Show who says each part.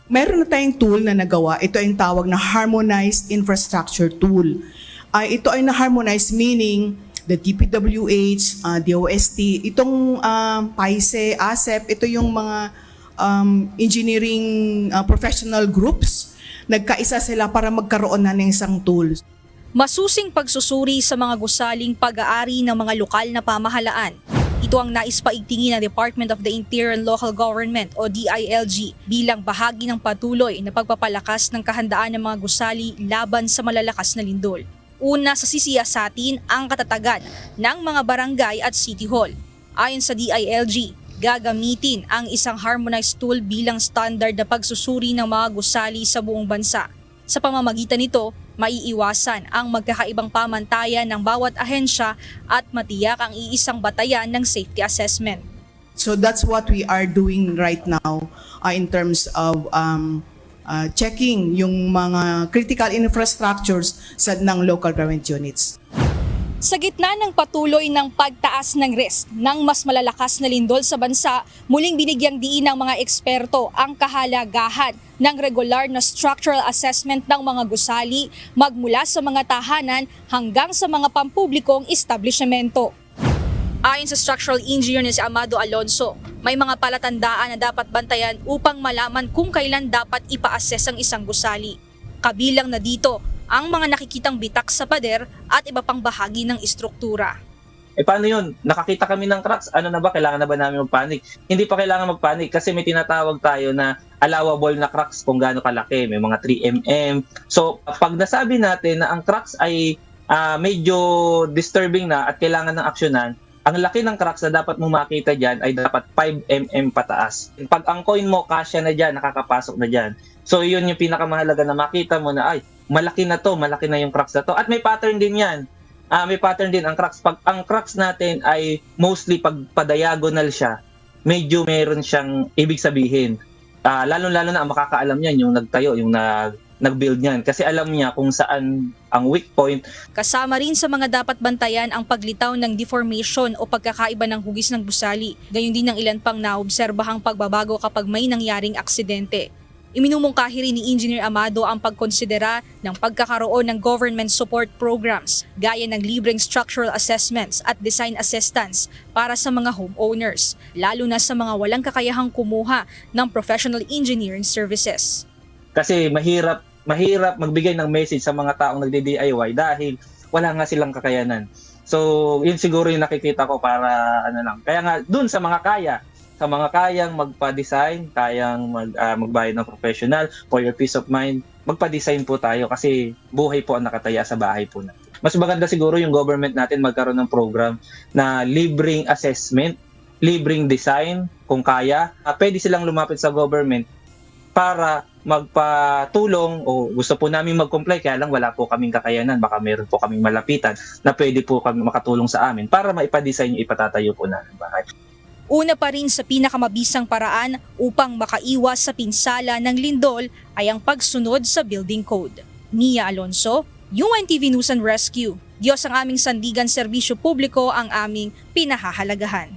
Speaker 1: Meron na tayong tool na nagawa. Ito ay yung tawag na Harmonized Infrastructure Tool. Ito ay na-harmonize, meaning the DPWH, DOST, itong PAISE, ASEP, ito yung mga engineering professional groups. Nagkaisa sila para magkaroon na ng isang tool.
Speaker 2: Masusing pagsusuri sa mga gusaling pag-aari ng mga lokal na pamahalaan. Ito ang naispaigtingin ng Department of the Interior and Local Government o DILG bilang bahagi ng patuloy na pagpapalakas ng kahandaan ng mga gusali laban sa malalakas na lindol. Una sa sisiyasatin ang katatagan ng mga barangay at City Hall. Ayon sa DILG, gagamitin ang isang harmonized tool bilang standard na pagsusuri ng mga gusali sa buong bansa. Sa pamamagitan nito, maiiwasan ang magkakaibang pamantayan ng bawat ahensya at matiyak ang iisang batayan ng safety assessment.
Speaker 1: So that's what we are doing right now in terms of checking yung mga critical infrastructures ng local government units.
Speaker 2: Sa gitna ng patuloy ng pagtaas ng risk ng mas malalakas na lindol sa bansa, muling binigyang diin ng mga eksperto ang kahalagahan ng regular na structural assessment ng mga gusali magmula sa mga tahanan hanggang sa mga pampublikong establishmento. Ayon sa structural engineer na si Amado Alonso, may mga palatandaan na dapat bantayan upang malaman kung kailan dapat ipa-assess ang isang gusali. Kabilang na dito ang mga nakikitang bitak sa pader at iba pang bahagi ng istruktura.
Speaker 3: Paano yun? Nakakita kami ng cracks. Ano na ba? Kailangan na ba namin magpanik? Hindi pa kailangan magpanik kasi may tinatawag tayo na allowable na cracks kung gaano kalaki. May mga 3 mm. So, pag nasabi natin na ang cracks ay medyo disturbing na at kailangan ng aksyonan, ang laki ng cracks na dapat mo makita dyan ay dapat 5 mm pataas. Pag ang coin mo, kasya na dyan, nakakapasok na dyan. So, yun yung pinakamahalaga na makita mo na, ay, malaki na to, malaki na yung cracks na to. At may pattern din yan. May pattern din ang cracks. Pag ang cracks natin ay mostly pag pa-diagonal siya, medyo meron siyang ibig sabihin. Lalo-lalo na ang makakaalam niyan, yung nagtayo, yung nag-build niyan. Kasi alam niya kung saan ang weak point.
Speaker 2: Kasama rin sa mga dapat bantayan ang paglitaw ng deformation o pagkakaiba ng hugis ng gusali. Gayon din ang ilan pang naobserbahang pagbabago kapag may nangyaring aksidente. Iminumungkahi rin ni Engineer Amado ang pagkonsidera ng pagkakaroon ng government support programs gaya ng libreng structural assessments at design assistance para sa mga homeowners, lalo na sa mga walang kakayahang kumuha ng professional engineering services.
Speaker 3: Kasi mahirap magbigay ng message sa mga taong nagdi-DIY dahil wala nga silang kakayanan. So, yun siguro yung nakikita ko para Kaya nga, dun sa mga kayang magpa-design, kayang magbayad ng professional for your peace of mind, magpa-design po tayo kasi buhay po ang nakataya sa bahay po natin. Mas maganda siguro yung government natin magkaroon ng program na libreng assessment, libreng design kung kaya. Pwede silang lumapit sa government para magpatulong o gusto po namin mag-comply kaya lang wala po kaming kakayanan, baka meron po kaming malapitan na pwede po kami makatulong sa amin para maipa-design yung ipatatayo po namin bahay.
Speaker 2: Una pa rin sa pinakamabisang paraan upang makaiwas sa pinsala ng lindol ay ang pagsunod sa building code. Mia Alonso, UNTV News and Rescue. Diyos ang aming sandigan, serbisyo publiko ang aming pinahahalagahan.